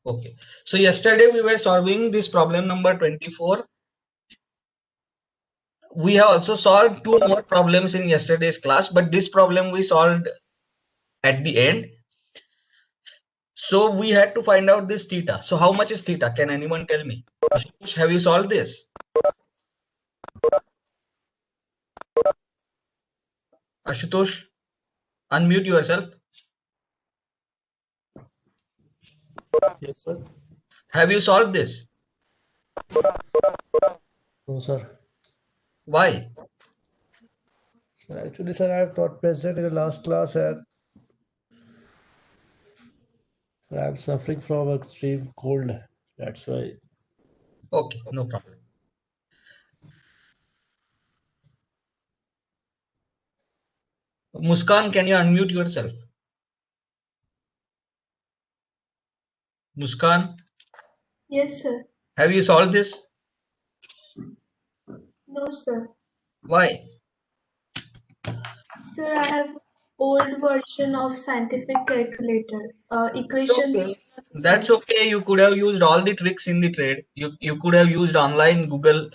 Okay. So yesterday we were solving this problem number 24. We have also solved two more problems in yesterday's class, but this problem we solved at the end. So we had to find out this theta. So how much is theta? Can anyone tell me? Ashutosh, have you solved this? Ashutosh, unmute yourself. Yes, sir. Have you solved this? No, sir. Why? Actually, sir, I have not present in the last class and I am suffering from extreme cold. That's why. Okay, no problem. Muskan, can you unmute yourself? Muskan, Yes, sir. have you solved this? No, sir. Why? Sir, I have old version of scientific calculator. Equations. Okay. That's okay. You could have used all the tricks in the trade. You could have used online Google.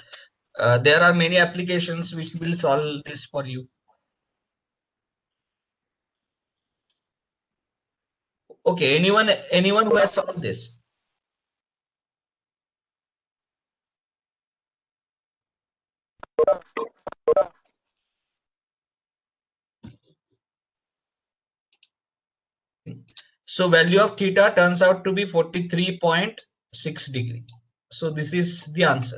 There are many applications which will solve this for you. Okay. Anyone who has solved this? So value of theta turns out to be 43.6 degree. So this is the answer.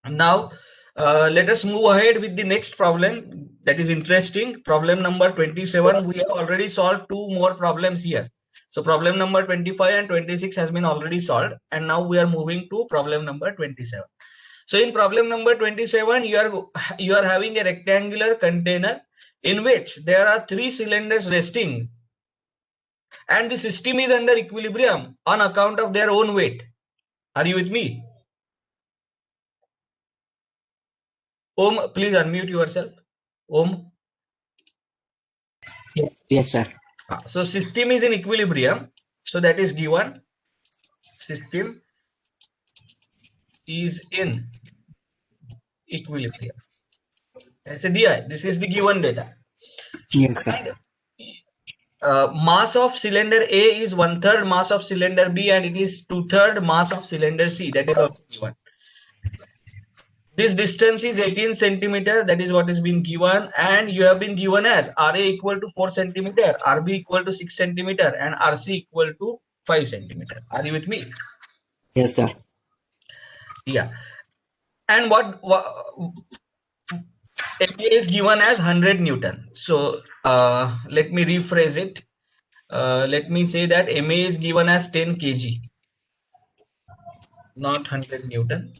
Now let us move ahead with the next problem that is interesting. Problem number 27. We have already solved two more problems here. So problem number 25 and 26 has been already solved, and now we are moving to problem number 27. So in problem number 27, you are having a rectangular container in which there are three cylinders resting, and the system is under equilibrium on account of their own weight. Are you with me? Om, please unmute yourself. Om. Yes, sir. So system is in equilibrium. So that is given. System is in equilibrium. ऐसे दिया है. This is the given data. Yes, sir. Mass of cylinder A is 1/3 mass of cylinder B, and it is 2/3 mass of cylinder C. That is also given. This distance is 18 centimeter. That is what is been given, and you have been given as RA equal to 4 centimeter, RB equal to 6 centimeter, and RC equal to 5 centimeter. Are you with me? Yes, sir. Yeah. And what MA is given as 100 Newton. So let me rephrase it. Let me say that MA is given as 10 kg, not 100 Newton.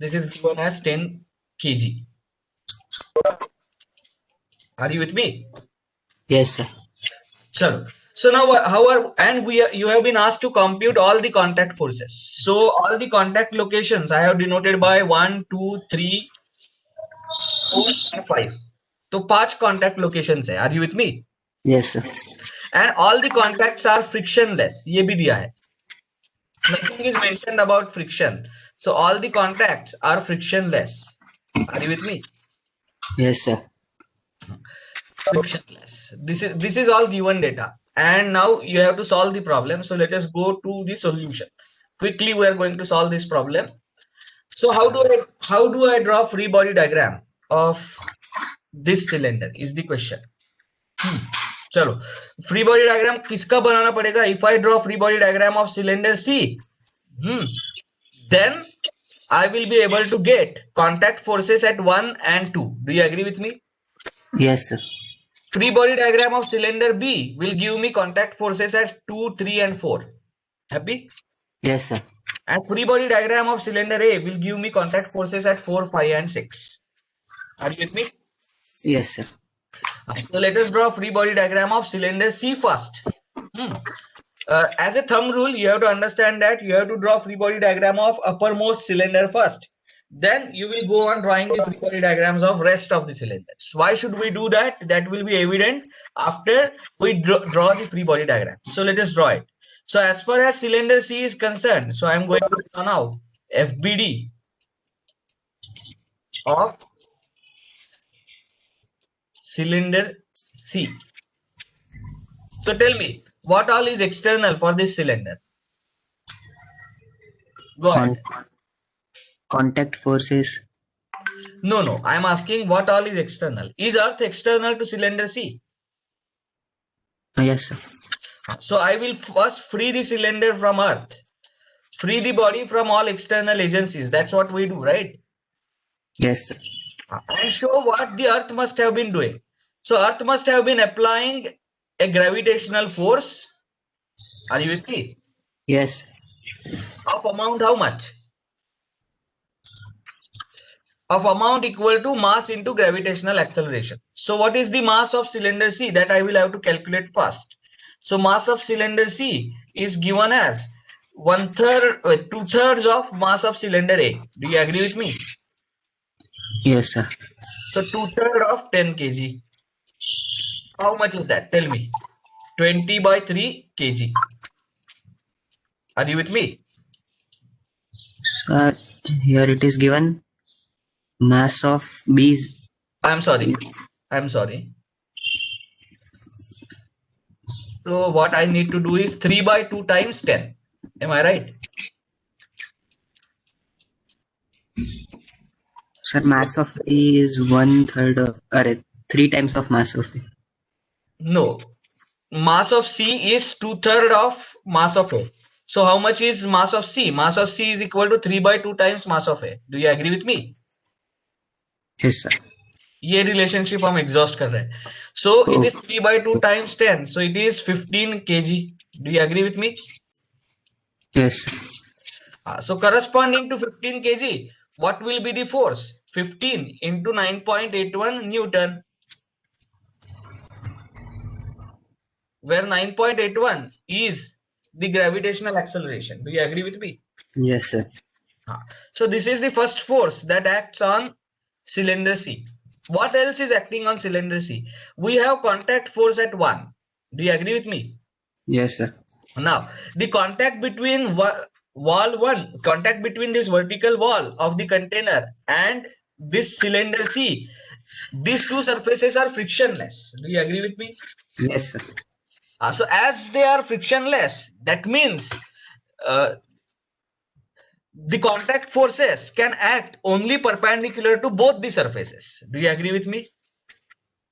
This is given as 10 kg. Are you with me? Yes, sir. Chalo. So now you have been asked to compute all the contact forces. So all the contact locations I have denoted by 1, 2, 3, 4 and 5. So 5 contact locations hai. Are you with me? Yes, sir. And all the contacts are frictionless. ये भी दिया है. Nothing is mentioned about friction. So all the contacts are frictionless. Are you with me? Yes, sir. Frictionless. This is all given data. And now you have to solve the problem. So let us go to the solution. Quickly we are going to solve this problem. So how do I draw free body diagram of this cylinder is the question. चलो free body diagram किसका बनाना पड़ेगा? If I draw free body diagram of cylinder C, then I will be able to get contact forces at 1 and 2. Do you agree with me? Yes, sir. Free body diagram of cylinder B will give me contact forces at 2, 3 and 4. Happy? Yes, sir. And free body diagram of cylinder A will give me contact forces at 4, 5 and 6. Are you with me? Yes, sir. So let us draw free body diagram of cylinder C first. As a thumb rule, you have to understand that you have to draw free body diagram of uppermost cylinder first. Then you will go on drawing the free body diagrams of rest of the cylinders. Why should we do that? That will be evident after we draw the free body diagram. So let us draw it. So as far as cylinder C is concerned, so I'm going to draw now FBD of cylinder C. So tell me, what all is external for this cylinder? Go ahead. Contact forces. No, I'm asking what all is external. Is Earth external to cylinder C? Yes, sir. So I will first free the cylinder from Earth. Free the body from all external agencies. That's what we do, right? Yes, sir. And show what the Earth must have been doing. So Earth must have been applying a gravitational force. Are you with me? Yes. Of amount how much? Of amount equal to mass into gravitational acceleration. So what is the mass of cylinder C? That I will have to calculate first. So mass of cylinder C is given as 2/3 of mass of cylinder A. Do you agree with me? Yes, sir. So 2/3 of 10 kg. How much is that? Tell me. 20/3 kg. Are you with me? Sir, here it is given mass of B is I'm sorry. So what I need to do is 3/2 times 10. Am I right? Sir, mass of A is 1/3 of 3 times of mass of A. No. Mass of C is 2/3 of mass of A. So how much is mass of C? Mass of C is equal to 3/2 times mass of A. Do you agree with me? Yes, sir. ये relationship हम exhaust कर रहे हैं. So it is 3/2 times 10. So it is 15 kg. Do you agree with me? Yes, sir. So corresponding to 15 kg, what will be the force? 15 into 9.81 Newton. Where 9.81 is the gravitational acceleration. Do you agree with me? Yes, sir. So this is the first force that acts on cylinder C. What else is acting on cylinder C? We have contact force at 1. Do you agree with me? Yes, sir. Now, the contact between contact between this vertical wall of the container and this cylinder C, these two surfaces are frictionless. Do you agree with me? Yes, sir. So as they are frictionless, that means the contact forces can act only perpendicular to both the surfaces. Do you agree with me?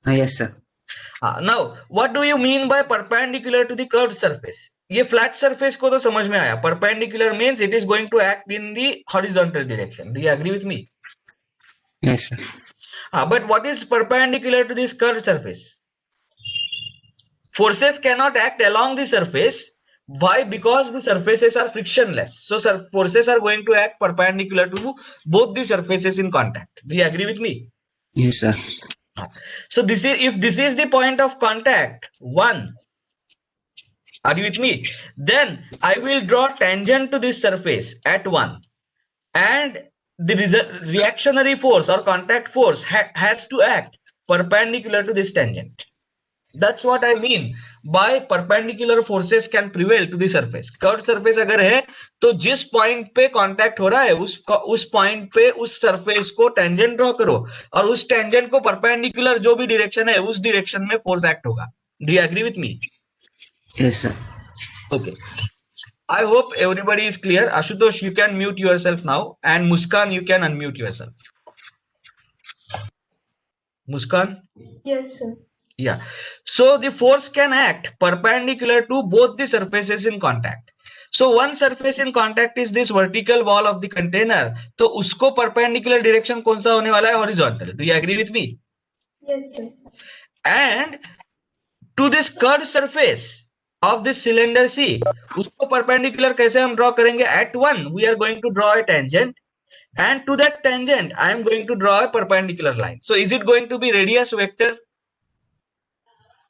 Yes, sir. Now, what do you mean by perpendicular to the curved surface? ये flat surface को तो समझ में आया. Perpendicular means it is going to act in the horizontal direction. Do you agree with me? Yes, sir. But what is perpendicular to this curved surface? Forces cannot act along the surface. Why? Because the surfaces are frictionless. So forces are going to act perpendicular to both the surfaces in contact. Do you agree with me? Yes, sir. So this is, if this is the point of contact 1, are you with me? Then I will draw tangent to this surface at 1, and the reactionary force or contact force has to act perpendicular to this tangent. That's what I mean by perpendicular forces can prevail to the surface. Curved surface अगर है तो जिस point पे contact हो रहा है उस point पे उस सरफेस को टेंजेंट ड्रॉ करो और उस टेंजेंट को परपेंडिकुलर जो भी डायरेक्शन है उस डायरेक्शन में फोर्स एक्ट होगा. Do you agree with me? Yes, sir. Okay. I hope everybody is clear. Ashutosh, you can mute yourself now, and Muskan, you can unmute yourself. Muskan? Yes, sir. Yeah. So the force can act perpendicular to both the surfaces in contact. So one surface in contact is this vertical wall of the container. तो उसको perpendicular direction कौन सा होने वाला है? Horizontal. Do you agree with me? Yes, sir. And to this curved surface of this cylinder C, उसको perpendicular कैसे हम draw करेंगे? At 1, we are going to draw a tangent. And to that tangent, I am going to draw a perpendicular line. So is it going to be radius vector?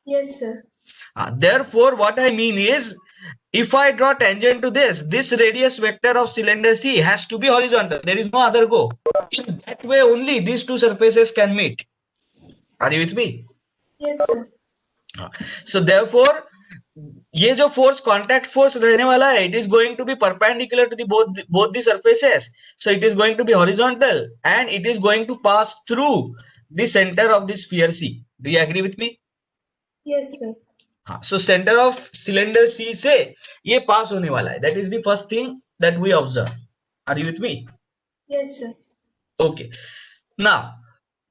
Yes, sir. Therefore, what I mean is, if I draw tangent to this radius vector of cylinder C has to be horizontal. There is no other go. In that way only these two surfaces can meet. Are you with me? Yes, sir. So therefore, ये जो force contact force रहने वाला है, it is going to be perpendicular to the both the surfaces, so it is going to be horizontal and it is going to pass through the center of the sphere C. Do you agree with me? Yes, sir. हाँ, so center of cylinder C से ये पास होने वाला है. That is the first thing that we observe. Are you with me? Yes, sir. Okay. Now,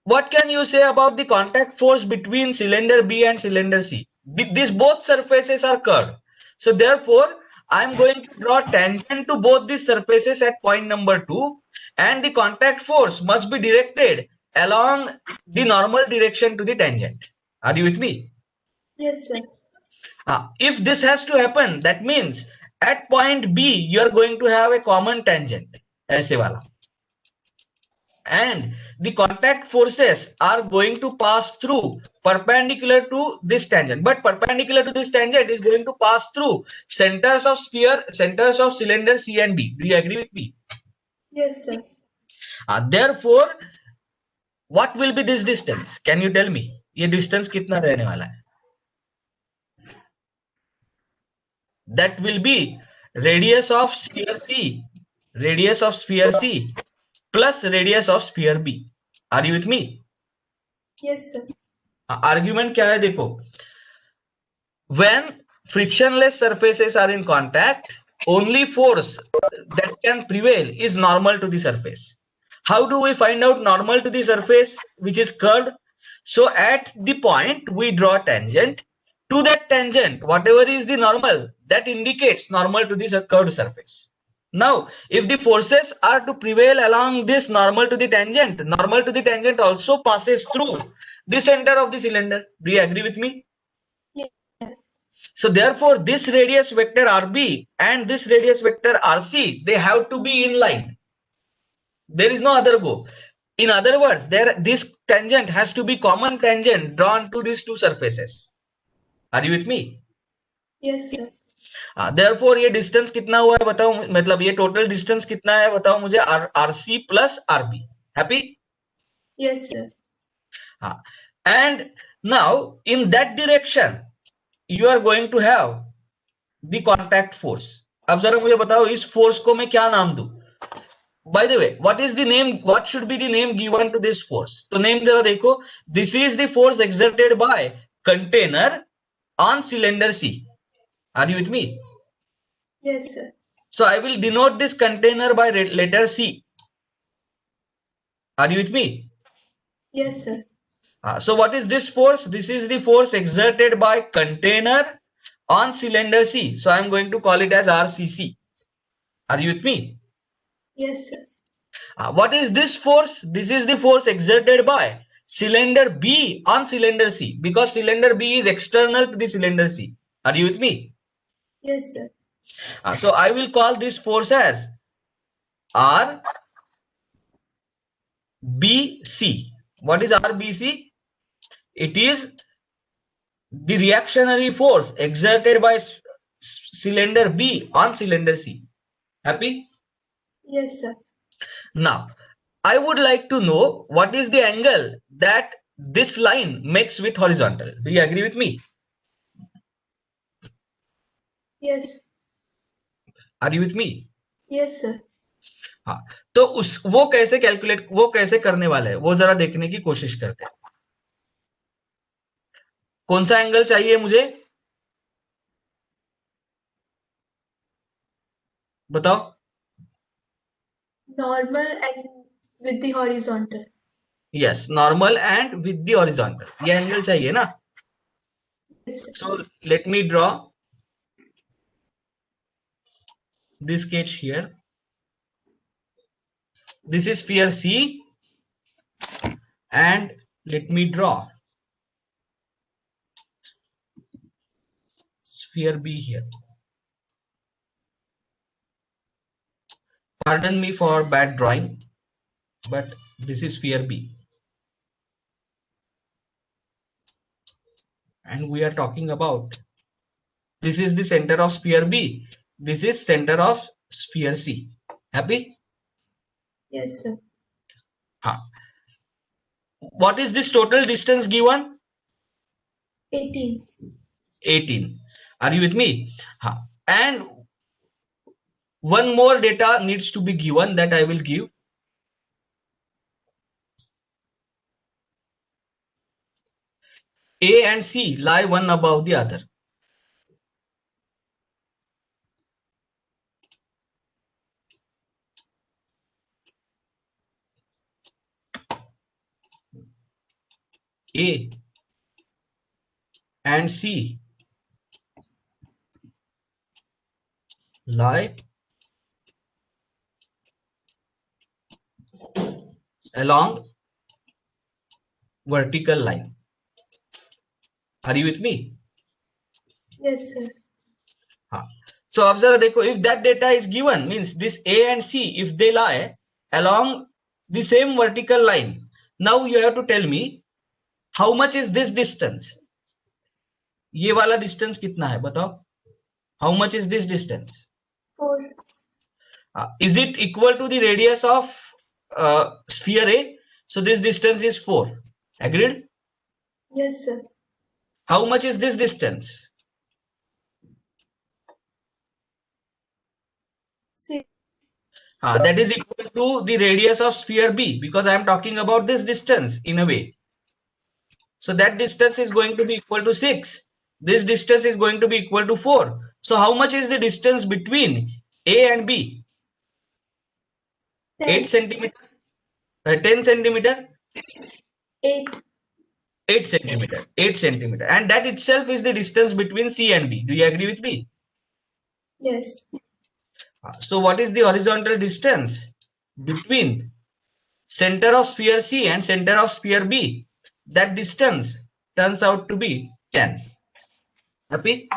what can you say about the contact force between cylinder B and cylinder C? These both surfaces are curved. So therefore, I am going to draw tangent to both these surfaces at point number 2, and the contact force must be directed along the normal direction to the tangent. Are you with me? Yes, sir. If this has to happen, that means at point B, you are going to have a common tangent. ऐसे वाला. And the contact forces are going to pass through perpendicular to this tangent, but perpendicular to this tangent is going to pass through centers of cylinder C and B. Do you agree with me? Yes, sir. Therefore, what will be this distance? Can you tell me? ये distance कितना रहने वाला है? That will be radius of sphere C plus radius of sphere B. Are you with me? Yes, sir. Argument क्या है देखो. When frictionless surfaces are in contact, only force that can prevail is normal to the surface. How do we find out normal to the surface which is curved? So at the point we draw tangent. To that tangent, whatever is the normal, that indicates normal to this curved surface. Now, if the forces are to prevail along this normal to the tangent also passes through the center of the cylinder. Do you agree with me? Yes. So therefore, this radius vector RB and this radius vector RC, they have to be in line. There is no other go. In other words, this tangent has to be common tangent drawn to these two surfaces. Are you with me? Yes, sir. Therefore, ये distance कितना हुआ है बताओ, मतलब ये total distance कितना है बताओ मुझे. RC plus RB. Happy? Yes, sir. And now in that direction, you are going to have the contact force. अब जरा मुझे बताओ इस force को मैं क्या नाम दूं? By the way, what should be the name given to this force? तो name जरा देखो. This is the force exerted by container on cylinder C. Are you with me? Yes, sir. So I will denote this container by letter C. Are you with me? Yes, sir. So what is this force? This is the force exerted by container on cylinder C. So I am going to call it as RCC. Are you with me? Yes, sir. What is this force? This is the force exerted by cylinder B on cylinder C, because cylinder B is external to the cylinder C. Are you with me? Yes, sir. So I will call this force as RBC. What is RBC? It is the reactionary force exerted by cylinder B on cylinder C. Happy? Yes, sir. Now, I would like to know what is the angle that this line makes with horizontal. Do you agree with me? Yes. Are you with me? Yes, sir. हाँ, तो वो कैसे करने वाला है वो जरा देखने की कोशिश करते हैं. कौन सा एंगल चाहिए मुझे बताओ. Normal and with the horizontal. Yes, normal and with the horizontal. ये एंगल चाहिए ना. Yes, sir. So let me draw this sketch here. This is sphere C, and let me draw sphere B here. Pardon me for bad drawing, but this is sphere B. And we are talking about, this is the center of sphere B. This is center of sphere C. Happy? Yes, sir. What is this total distance given? 18. 18. Are you with me? And one more data needs to be given that I will give. A and C lie one above the other. A and C lie along vertical line. Are you with me? Yes, sir. So observe, if that data is given, means this A and C, if they lie along the same vertical line, now you have to tell me how much is this distance. ये वाला distance कितना है बताओ? How much is this distance? 4. Is it equal to the radius of sphere A? So this distance is 4. Agreed? Yes, sir. How much is this distance? 6. That is equal to the radius of sphere B, because I am talking about this distance in a way. So that distance is going to be equal to 6. This distance is going to be equal to 4. So how much is the distance between A and B? 10. 8 centimeter? 10 centimeter? 8. 8 centimeter. 8 centimeter. And that itself is the distance between C and B. Do you agree with me? Yes. So what is the horizontal distance between center of sphere C and center of sphere B? That distance turns out to be 10. Happy?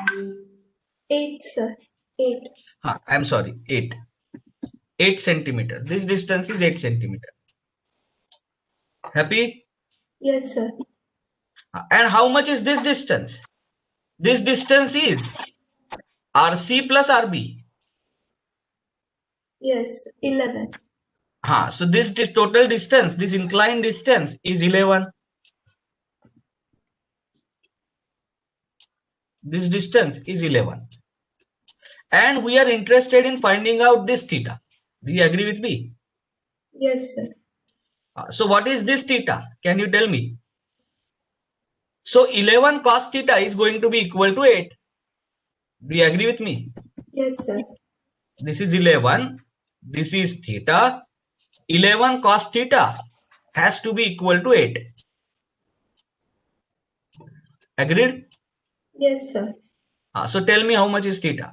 8, sir. 8. I'm sorry, 8. 8 centimeter. This distance is 8 centimeter. Happy? Yes, sir. And how much is this distance? This distance is RC plus RB. Yes, 11. So this total distance, this inclined distance is 11. This distance is 11. And we are interested in finding out this theta. Do you agree with me? Yes, sir. So what is this theta? Can you tell me? So 11 cos theta is going to be equal to 8. Do you agree with me? Yes, sir. This is 11. This is theta. 11 cos theta has to be equal to 8. Agreed? Yes, sir. So tell me how much is theta?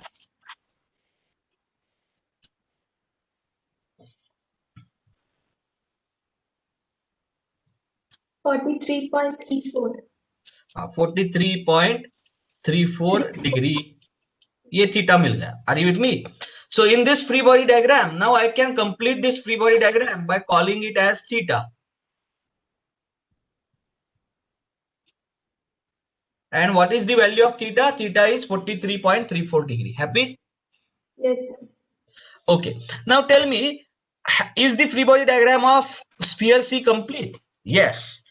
$43.34. 43.34 degree. ये theta मिल गया. Are you with me? So in this free body diagram, now I can complete this free body diagram by calling it as theta. And what is the value of theta? Theta is 43.34 degree. Happy? Yes, sir. Okay. Now tell me, is the free body diagram of sphere C complete? Yes.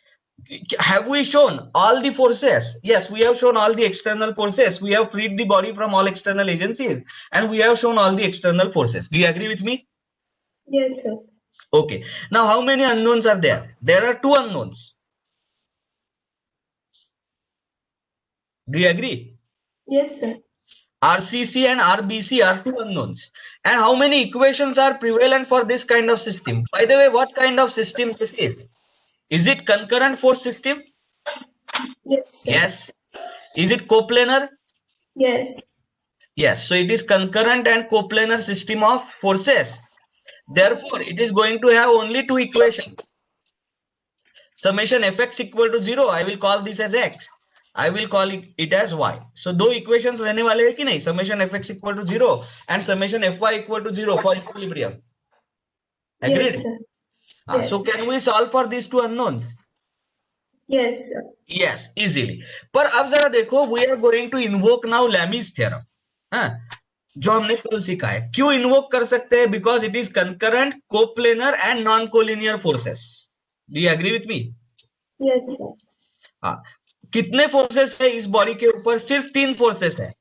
Have we shown all the forces? Yes, we have shown all the external forces. We have freed the body from all external agencies and we have shown all the external forces. Do you agree with me? Yes, sir. Okay. Now how many unknowns are there? There are 2 unknowns. Do you agree? Yes, sir. RCC and RBC are 2 unknowns. And how many equations are prevalent for this kind of system? By the way, what kind of system this is? Is it concurrent force system? Yes, sir. Yes. Is it coplanar? Yes. Yes. So it is concurrent and coplanar system of forces. Therefore, it is going to have only 2 equations. Summation fx equal to 0. I will call this as x. I will call it as y. So 2 equations रहने वाले हैं कि नहीं? Summation fx equal to 0 and summation fy equal to 0 for equilibrium. Agreed? Yes, sir. So can we solve for these 2 unknowns? Yes, sir. Yes, easily. पर अब जरा देखो, we are going to invoke now Lami's theorem. जो हमने कल सीखा है. क्यों invoke कर सकते हैं? Because it is concurrent, coplanar and non-collinear forces. Do you agree with me? Yes, sir. कितने फोर्सेस है इस बॉडी के ऊपर? सिर्फ 3 फोर्सेस है.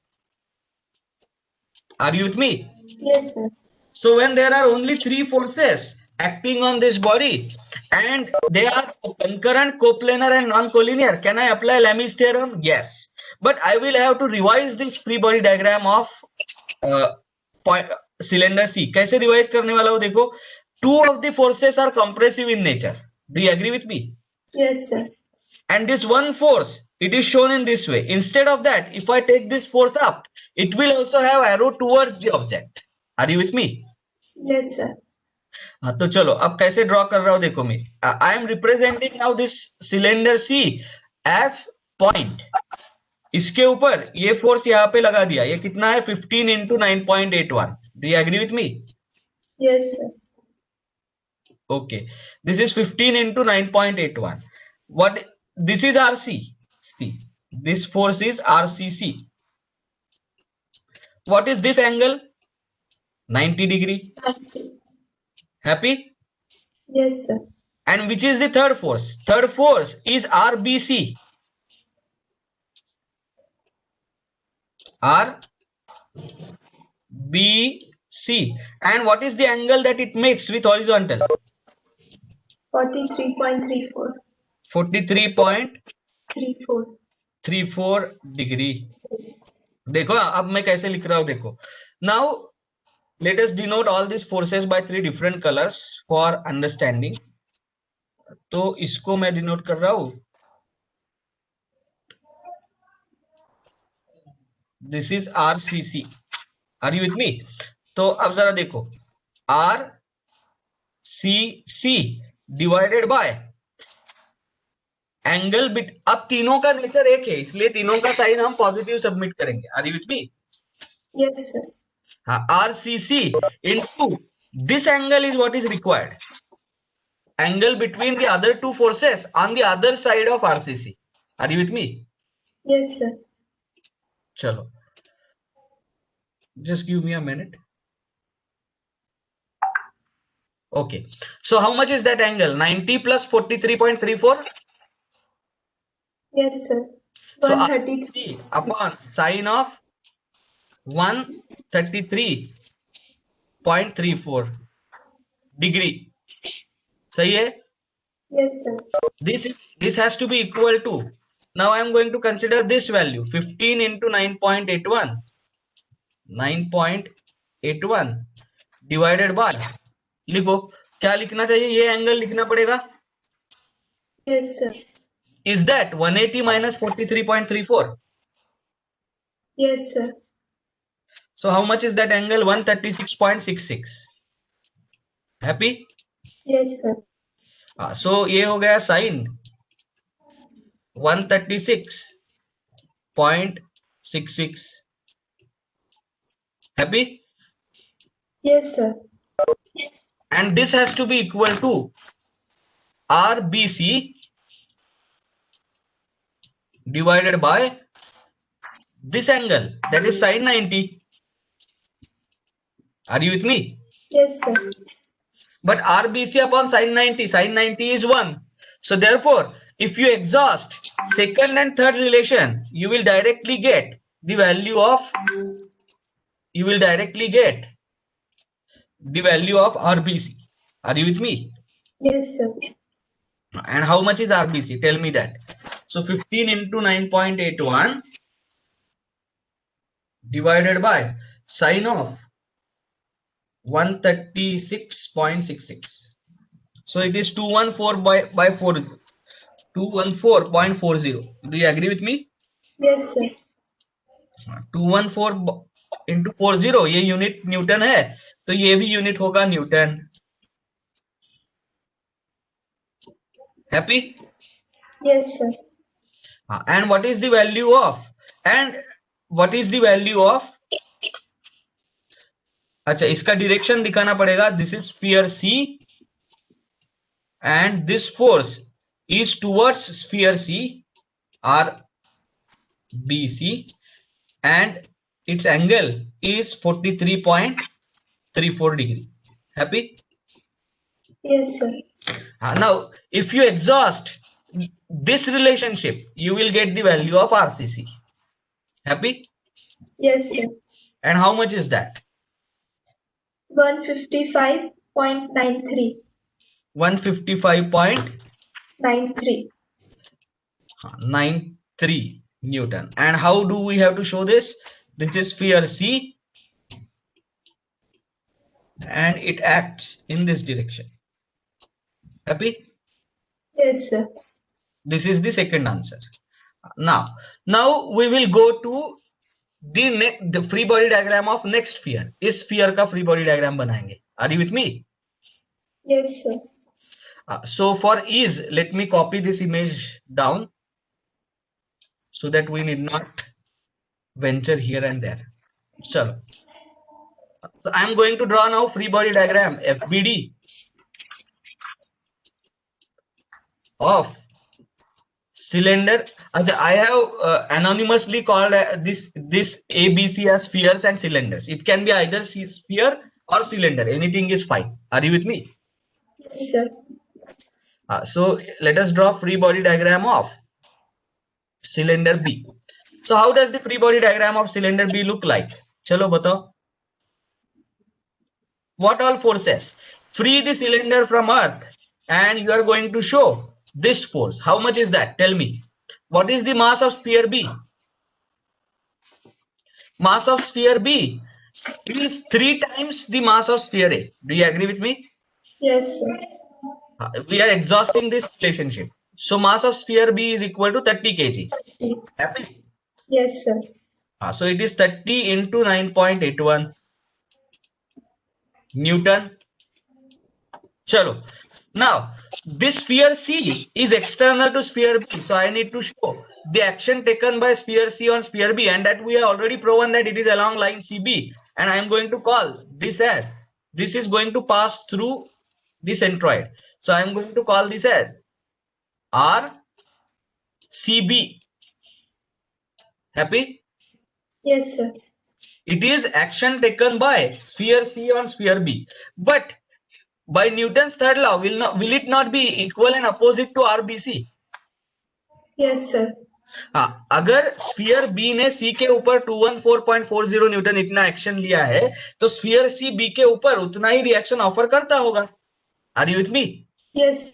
Are you with me? Yes, sir. So when there are only three forces acting on this body and they are concurrent, coplanar and non-collinear, can I apply Lami's theorem? Yes. But I will have to revise this free body diagram of cylinder C. कैसे revise करने वाला हूँ देखो. Two of the forces are compressive in nature. Do you agree with me? Yes, sir. And this one force, it is shown in this way. Instead of that, if I take this force up, it will also have arrow towards the object. Are you with me? Yes, sir. हाँ तो चलो अब कैसे draw कर रहा हूं देखो मैं. I am representing now this cylinder C as point. इसके ऊपर ये फोर्स यहाँ पे लगा दिया. ये कितना है 15 into 9.81. Do you agree with me? Yes, sir. Okay, this is 15 into 9.81. What this is RC. See, this force is RCC. What is this angle? 90 degree. Happy? Yes, sir. And which is the third force? Third force is RBC. RBC. And what is the angle that it makes with horizontal? 43.34. 43.34 degree. देखो अब मैं कैसे लिख रहा हूं देखो. Now let us denote all these forces by three different colors for understanding. तो इसको मैं डिनोट कर रहा हूं. This is RCC. Are you with me? तो अब जरा देखो RCC divided by angle bit. अब तीनों का नेचर एक है इसलिए तीनों का साइन हम पॉजिटिव सबमिट करेंगे. Are you with me? Yes, sir. हाँ, RCC into this angle is what is required. Angle between the other two forces on the other side of RCC. Are you with me? Yes, sir. चलो, just give me a minute. Okay, so how much is that angle? 90 plus 43.34. Yes, sir. So 133. RCC upon sine of 133.34 degree. सही है? Yes, sir. This has to be equal to. Now I am going to consider this value 15 into 9.81. 9.81 divided by. लिखो क्या लिखना चाहिए? ये angle लिखना पड़ेगा. Yes, sir. Is that 180 minus 43.34? Yes, sir. So how much is that angle? 136.66. Happy? Yes, sir. So ये हो गया sign 136.66. Happy? Yes, sir. And this has to be equal to RBC divided by this angle, that is sine 90. Are you with me? Yes, sir. But RBC upon sine 90, sine 90 is 1. So therefore, if you exhaust second and third relation, you will directly get the value of RBC. Are you with me? Yes, sir. And how much is RBC? Tell me that. So 15 into 9.81 divided by sine of 136.66. So it is 214 by 40. 214.40. Do you agree with me? Yes, sir. 214 into 40 ये unit Newton है तो ये भी unit होगा Newton. Happy? Yes, sir. And what is the value of? अच्छा इसका direction दिखाना पड़ेगा. This is sphere C and this force is towards sphere C, RBC, and its angle is 43.34 degree. Happy? Yes, sir. Now if you exhaust this relationship, you will get the value of RCC. Happy? Yes, sir. And how much is that? 155.93. 155.93 Newton. And how do we have to show this? This is sphere C, and it acts in this direction. Happy? Yes, sir. This is the second answer. Now we will go to the free body diagram of next sphere. इस sphere का free body diagram बनाएंगे. Are you with me? Yes, sir. So for ease, let me copy this image down so that we need not venture here and there. So I am going to draw now free body diagram FBD of cylinder. I have anonymously called this ABC as spheres and cylinders. It can be either sphere or cylinder. Anything is fine. Are you with me? Yes, sir. So let us draw free body diagram of cylinder B. So how does the free body diagram of cylinder B look like? Chalo batao. What all forces free the cylinder from earth, and you are going to show this force. How much is that? Tell me. What is the mass of sphere B? Mass of sphere B is 3 times the mass of sphere A. Do you agree with me? Yes, sir. We are exhausting this relationship. So mass of sphere B is equal to 30 kg. Happy? Yes, sir. So it is 30 into 9.81 Newton. Chalo. Now this sphere C is external to sphere B. So I need to show the action taken by sphere C on sphere B, and that we have already proven that it is along line CB. And I am going to call this as, this is going to pass through the centroid. So I am going to call this as RCB. Happy? Yes, sir. It is action taken by sphere C on sphere B. But by Newton's third law, will it not be equal and opposite to RBC? Yes, sir. अगर sphere B ने सी के ऊपर 214.40 Newton इतना action लिया है, तो sphere C B के ऊपर उतना ही रिएक्शन ऑफर करता होगा. Are you with me? Yes.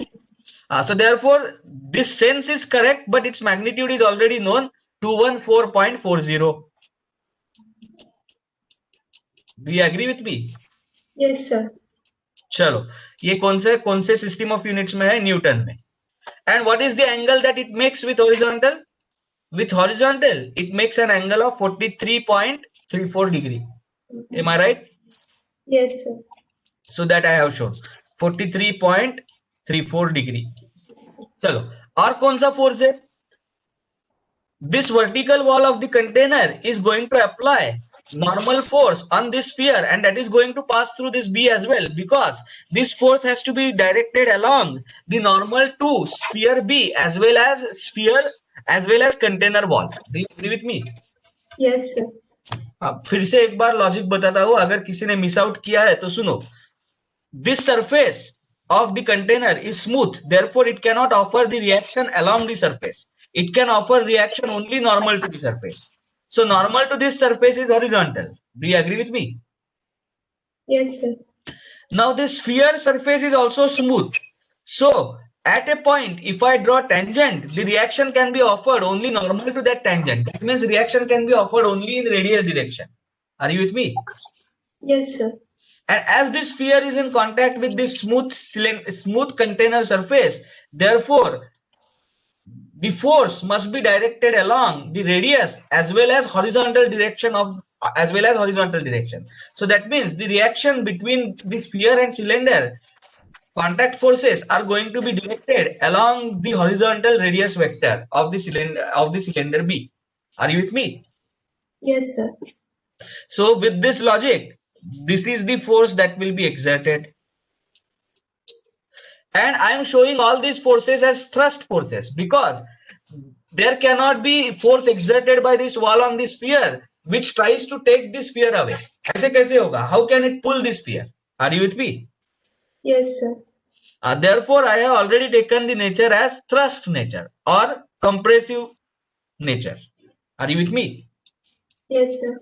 So therefore, this sense is correct, but its magnitude is already known, 214.40. Do you agree with me? Yes, sir. चलो, ये कौन से सिस्टम ऑफ यूनिट्स में है? न्यूटन में. And what is the angle that it makes with horizontal? With horizontal, it makes an angle of 43.34 degree. Am I right? Yes, sir. So that I have shown 43.34 degree. चलो, और कौन सा force है? This vertical wall of the container is going to apply normal force on this sphere, and that is going to pass through this B as well, because this force has to be directed along the normal to sphere B as well as container wall. Do you agree with me? Yes, sir. फिर से एक बार logic बताता हूं, अगर किसी ने miss out किया है तो सुनो. This surface of the container is smooth, therefore it cannot offer the reaction along the surface. It can offer reaction only normal to the surface. So normal to this surface is horizontal. Do you agree with me? Yes, sir. Now this sphere surface is also smooth. So at a point, if I draw tangent, the reaction can be offered only normal to that tangent. That means reaction can be offered only in radial direction. Are you with me? Yes, sir. And as this sphere is in contact with this smooth container surface, therefore the force must be directed along the radius as well as horizontal direction. So that means the reaction between the sphere and cylinder, contact forces are going to be directed along the horizontal radius vector of the cylinder B. Are you with me? Yes, sir. So with this logic, this is the force that will be exerted. And I am showing all these forces as thrust forces, because there cannot be force exerted by this wall on the sphere which tries to take the sphere away. ऐसे कैसे होगा? How can it pull the sphere? Are you with me? Yes, sir. Therefore, I have already taken the nature as thrust nature or compressive nature. Are you with me? Yes, sir.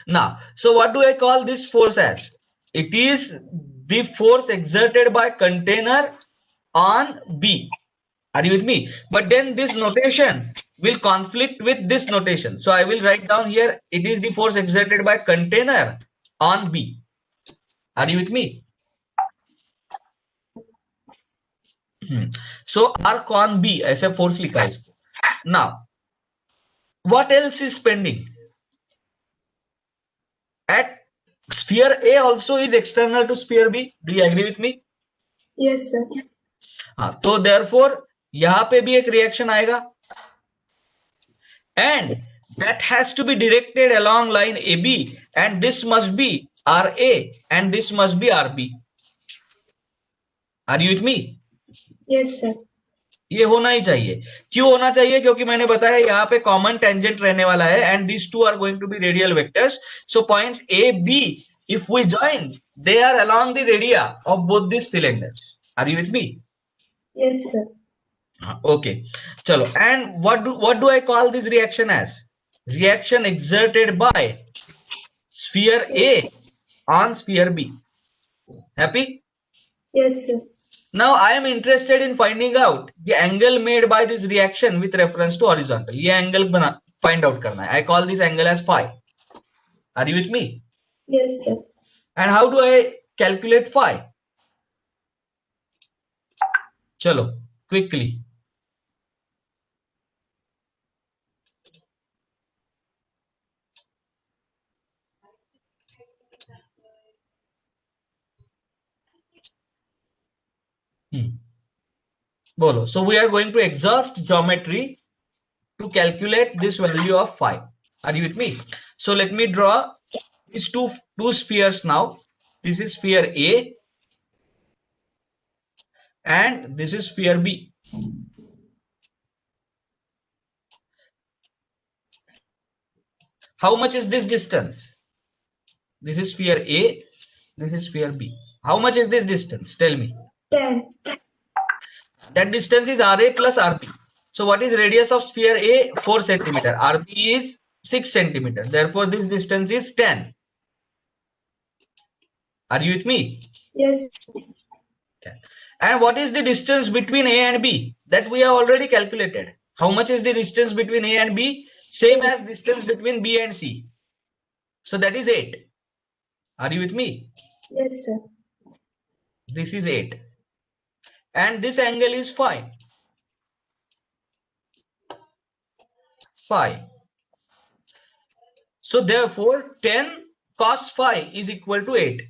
Now, so what do I call this force as? It is the force exerted by container on B. Are you with me? But then this notation will conflict with this notation. So I will write down here, it is the force exerted by container on B. Are you with me? So R con B ऐसे force लिखा है इसको. Now, what else is pending? At sphere A also is external to sphere B. Do you agree with me? Yes, sir. हाँ, तो therefore यहाँ पे भी एक रिएक्शन आएगा and that has to be directed along line AB and this must be RA and this must be RB. Are you with me? Yes, sir. ये होना ही चाहिए. क्यों होना चाहिए? क्योंकि मैंने बताया यहाँ पे कॉमन टेंजेंट रहने वाला है and these two are going to be radial vectors. So points A, B, if we join, they are along the radii of both these cylinders. Are you with me? Yes, sir. Okay, chalo. And what do I call this reaction as? Reaction exerted by sphere A on sphere B. Happy? Yes, sir. Now I am interested in finding out the angle made by this reaction with reference to horizontal. ये angle find out करना है. I call this angle as phi. Are you with me? Yes, sir. And how do I calculate phi? Chalo, quickly. Bolo. So we are going to exhaust geometry to calculate this value of phi. Are you with me? So let me draw these two spheres now. This is sphere A and this is sphere B. How much is this distance? This is sphere A, this is sphere B. How much is this distance? Tell me. 10. That distance is RA plus RB. So what is radius of sphere A? 4 centimeter. RB is 6 centimeter. Therefore, this distance is 10. Are you with me? Yes. Okay. And what is the distance between A and B? That we have already calculated. How much is the distance between A and B? Same as distance between B and C. So that is 8. Are you with me? Yes, sir. This is 8. And this angle is phi. Phi. So therefore 10 cos phi is equal to 8.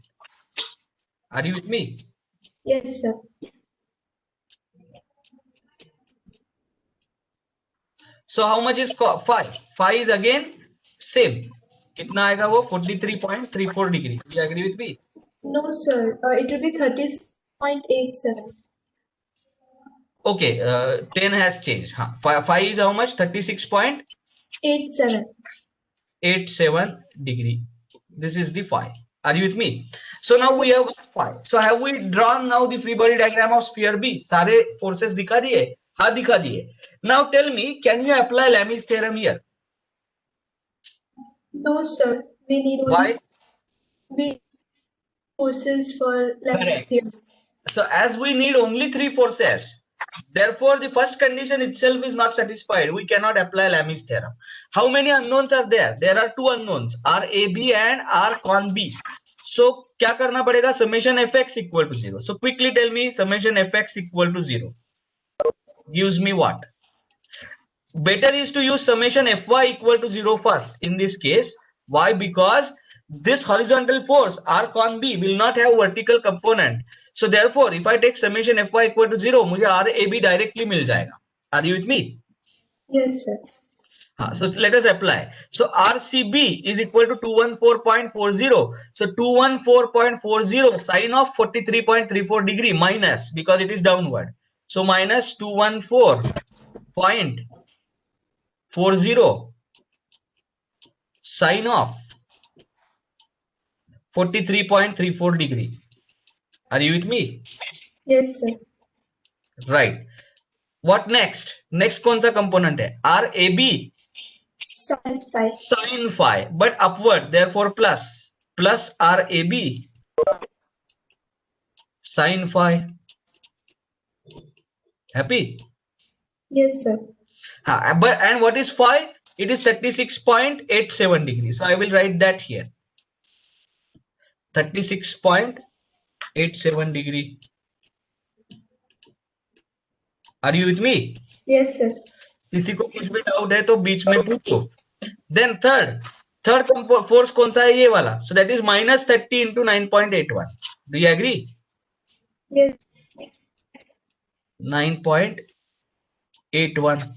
Are you with me? Yes, sir. So how much is phi? Phi is again same. कितना आएगा वो? 43.34 degree. Do you agree with me? No, sir. It will be 30.87. Okay, 10 has changed. Phi is how much? 36.87 degree. This is the phi. Are you with me? So now we have phi. So have we drawn now the free body diagram of sphere B? सारे forces दिखा दिए? हाँ दिखा दिए. Now tell me, can you apply Lami's theorem here? No, sir. We need Why? we forces for Lami's theorem. So as we need only 3 forces, therefore the first condition itself is not satisfied. We cannot apply Lami's theorem. How many unknowns are there? There are 2 unknowns, RAB and R con B. So क्या करना पड़ेगा? Summation fx equal to 0. So quickly tell me, summation fx equal to 0 gives me what? Better is to use summation fy equal to 0 first in this case. Why? Because this horizontal force R con B will not have vertical component. So therefore, if I take summation fy equal to 0, मुझे RAB directly मिल जाएगा. Are you with me? Yes, sir. So let us apply. So RCB is equal to 214.40. So 214.40 sine of 43.34 degree minus, because it is downward. So minus 214.40 sine of 43.34 degree. Are you with me? Yes, sir. Right. What next? Next कौन सा component है? RAB Sin phi. Sin phi, but upward, therefore plus. Plus RAB sin phi. Happy? Yes, sir. But and what is phi? It is 36.87 degrees. So I will write that here. 36.87 degree. Are you with me? Yes, sir. किसी को कुछ भी doubt है तो बीच में पूछो. Then third force कौन सा है? ये वाला. So that is minus 30 into 9.81. Do you agree? Yes. 9.81.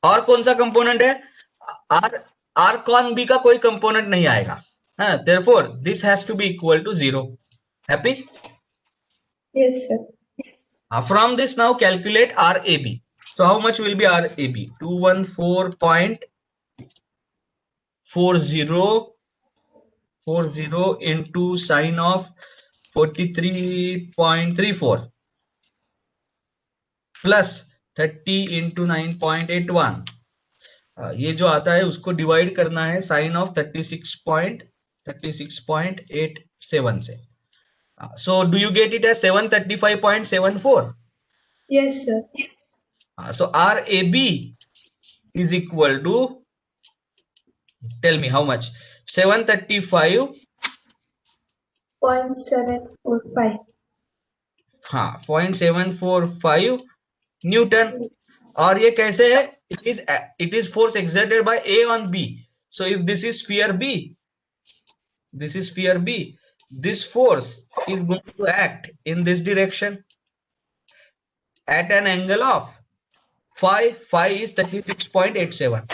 और कौन सा कंपोनेंट है? R con B का कोई कंपोनेंट नहीं आएगा. Therefore this has to be equal to 0. Happy? Yes, sir. From this now calculate RAB. So how much will be RAB? 214.40 into sine of 43.34 plus 30 into 9.81. ये जो आता है उसको डिवाइड करना है साइन ऑफ 36.87 से. So do you get it as 735.74? Yes, sir. So RAB is equal to, tell me how much? 735. 0.745. 0.745 Newton. और ये कैसे है? It is force exerted by A on B. So if this is sphere B, this force is going to act in this direction at an angle of phi. Phi is 36.87.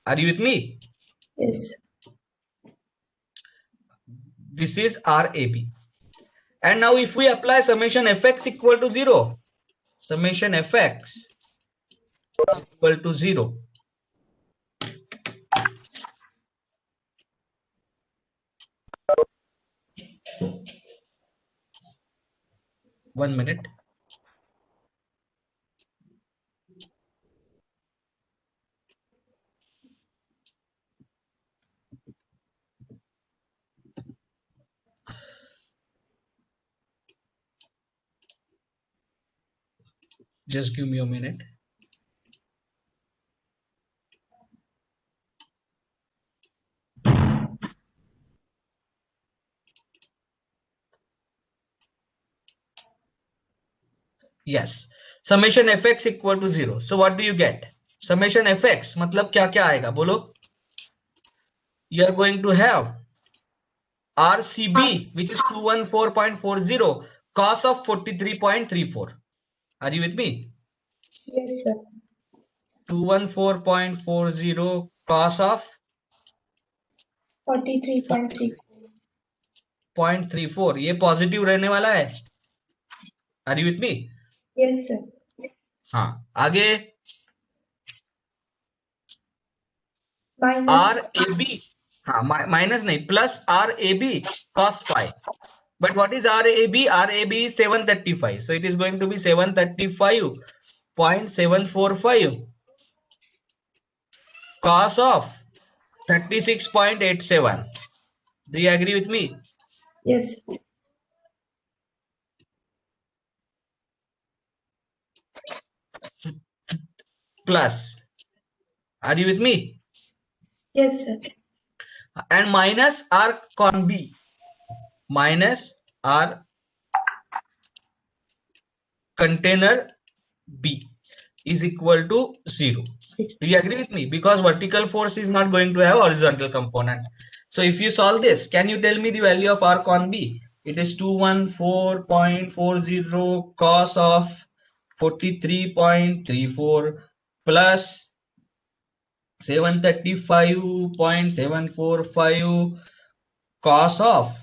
Are you with me? Yes. This is RAB. And now if we apply summation fx equal to 0, summation fx equal to 0. One minute. Just give me a minute. Yes, summation fx equal to 0. So what do you get? Summation fx मतलब क्या क्या आएगा बोलो? You are going to have RCB, which is 214.40 cos of 43.34. Are you with me? Yes, sir. 214.40 cos of 43.3. ये positive रहने वाला है. Are you with me? Yes, sir. हाँ, आगे Minus. RAB. हाँ, माइनस नहीं, plus RAB cos phi. But what is RAB? RAB is 735. So it is going to be 735.745 cos of 36.87. Do you agree with me? Yes. Plus. Are you with me? Yes, sir. And minus R con B. Minus R container B is equal to 0. Do you agree with me? Because vertical force is not going to have horizontal component. So if you solve this, can you tell me the value of R con B? It is 214.40 cos of 43.34 plus 735.745 cos of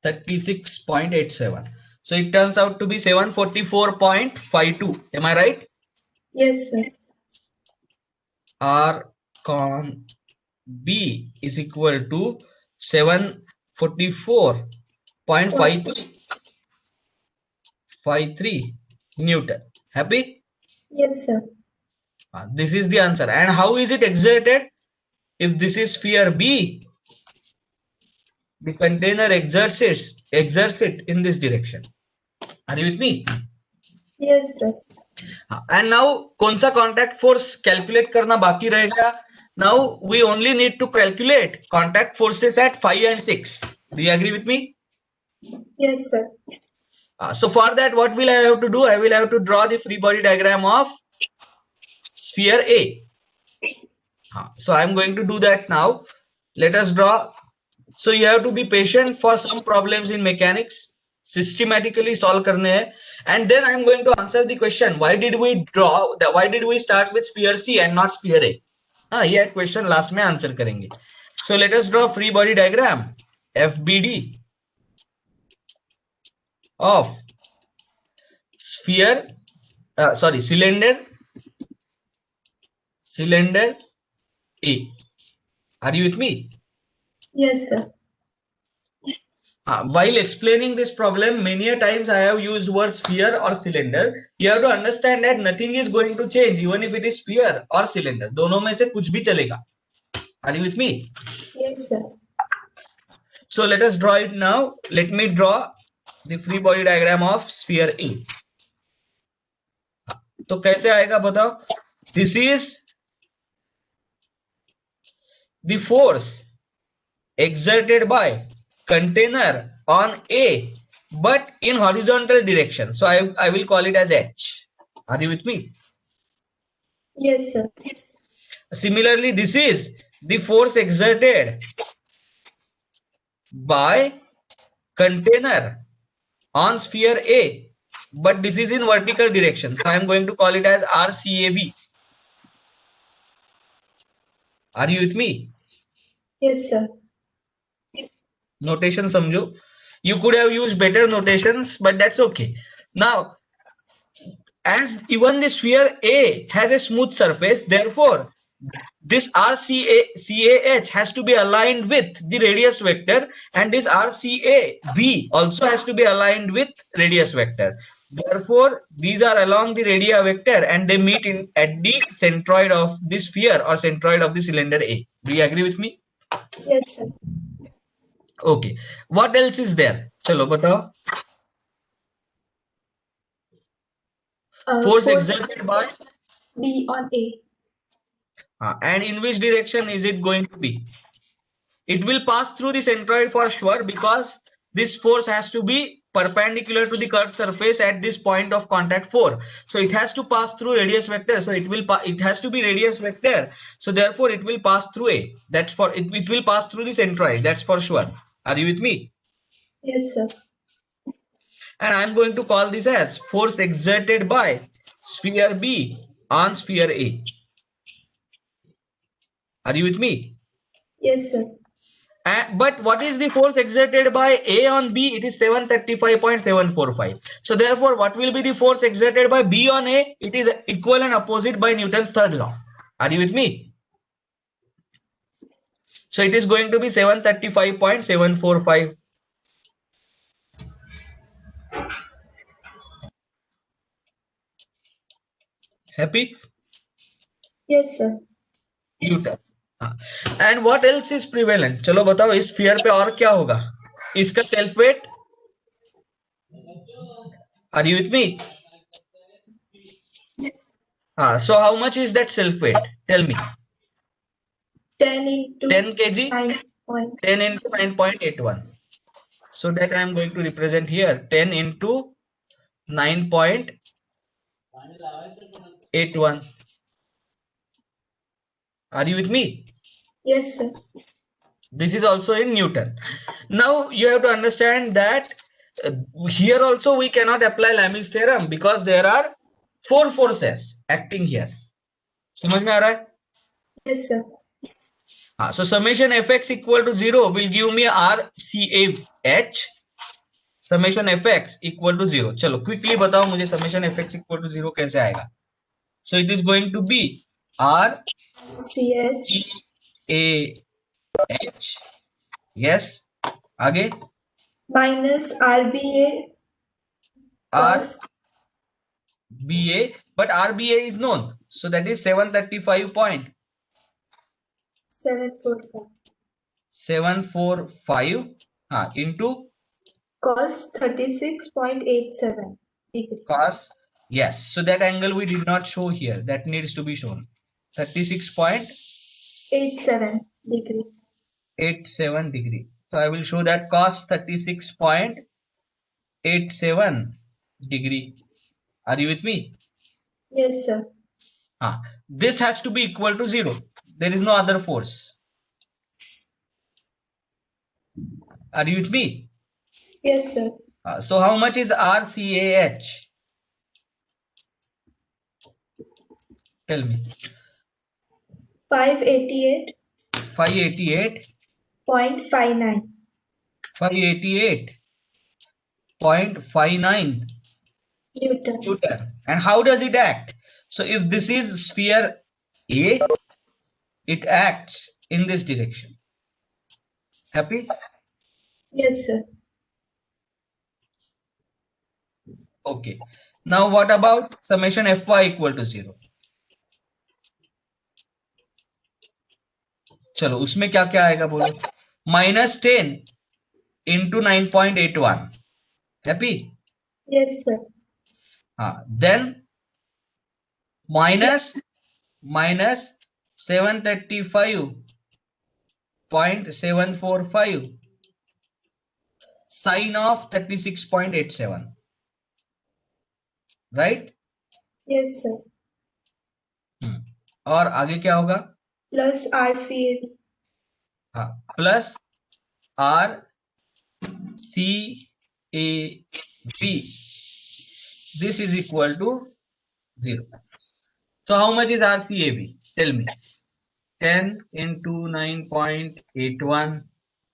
36.87. So it turns out to be 744.52. Am I right? Yes, sir. R con B is equal to 744.53 Newton. Happy? Yes, sir. This is the answer. And how is it exerted? If this is sphere B, the container exerts it in this direction. Are you with me? Yes, sir. And now कौन सा contact force calculate करना बाकी रहेगा? Now we only need to calculate contact forces at 5 and 6. Do you agree with me? Yes, sir. So for that, what will I have to do? I will have to draw the free body diagram of sphere A. So I'm going to do that now. Let us draw. So you have to be patient for some problems in mechanics. Systematically solve करने हैं. And then I'm going to answer the question. Why did we start with sphere C and not sphere A? ये question last में answer करेंगे. So let us draw free body diagram FBD of cylinder A. Are you with me? Yes, sir. While explaining this problem, many a times I have used word sphere or cylinder. You have to understand that nothing is going to change even if it is sphere or cylinder. दोनों में से कुछ भी चलेगा. Are you with me? Yes, sir. So let us draw it now. Let me draw the free body diagram of sphere A. तो कैसे आएगा बताओ? This is the force exerted by container on A but in horizontal direction. So I will call it as H. Are you with me? Yes, sir. Similarly, this is the force exerted by container on sphere A but this is in vertical direction. So I am going to call it as RCAB. Are you with me? Yes, sir. Notation समझो. You could have used better notations, but that's okay. Now, as even the sphere A has a smooth surface, therefore this RCAH has to be aligned with the radius vector, and this RCAV also has to be aligned with radius vector. Therefore, these are along the radii vector and they meet at the centroid of the sphere or centroid of the cylinder A. Do you agree with me? Yes, sir. Okay. What else is there? Chalo, batao. Force exerted by B on A. and in which direction is it going to be? It will pass through the centroid for sure because this force has to be perpendicular to the curved surface at this point of contact 4. So it has to pass through radius vector. So it has to be radius vector. So therefore it will pass through A. That's for it will pass through the centroid. That's for sure. Are you with me? Yes, sir. And I'm going to call this as force exerted by sphere B on sphere A. Are you with me? Yes, sir. But what is the force exerted by A on B? It is 735.745. So therefore, what will be the force exerted by B on A? It is equal and opposite by Newton's third law. Are you with me? So it is going to be 735.745. Happy? Yes, sir. Newton. And what else is prevalent? चलो बताओ इस sphere पे और क्या होगा? इसका self weight. Are you with me? So how much is that self weight? Tell me. 10 into 10 kg. 9. 10 into 9.81. So that I am going to represent here. 10 into 9.81. Are you with me? Yes, sir. This is also in Newton. Now you have to understand that here also we cannot apply Lami's theorem because there are 4 forces acting here. समझ में आ रहा है? Yes, sir. So summation fx equal to 0 will give me RCAH. Summation fx equal to 0. चलो quickly बताओ मुझे summation fx equal to 0 कैसे आएगा? So it is going to be RCAH. Yes. आगे. Minus RBA. R. BA, but RBA is known. So that is 735.745 into cos 36.87 degree. cos. Yes. So that angle we did not show here. That needs to be shown. 36.87 degree. So I will show that cos 36.87 degree. Are you with me? Yes, sir. This has to be equal to 0. There is no other force. Are you with me? Yes, sir. So how much is RCAH? Tell me. 588.59. 588.59 Newton. And how does it act? So if this is sphere A, it acts in this direction. Happy? Yes, sir. Okay. Now what about summation Fy equal to 0? चलो उसमें क्या क्या आएगा बोलो. -10 into 9.81. Happy? Yes, sir. Then minus 735.745 sine of 36.87. Right? Yes, sir. और आगे क्या होगा? Plus RCAB. Plus RCAB. This is equal to 0. So how much is RCAB? Tell me. 10 into 9.81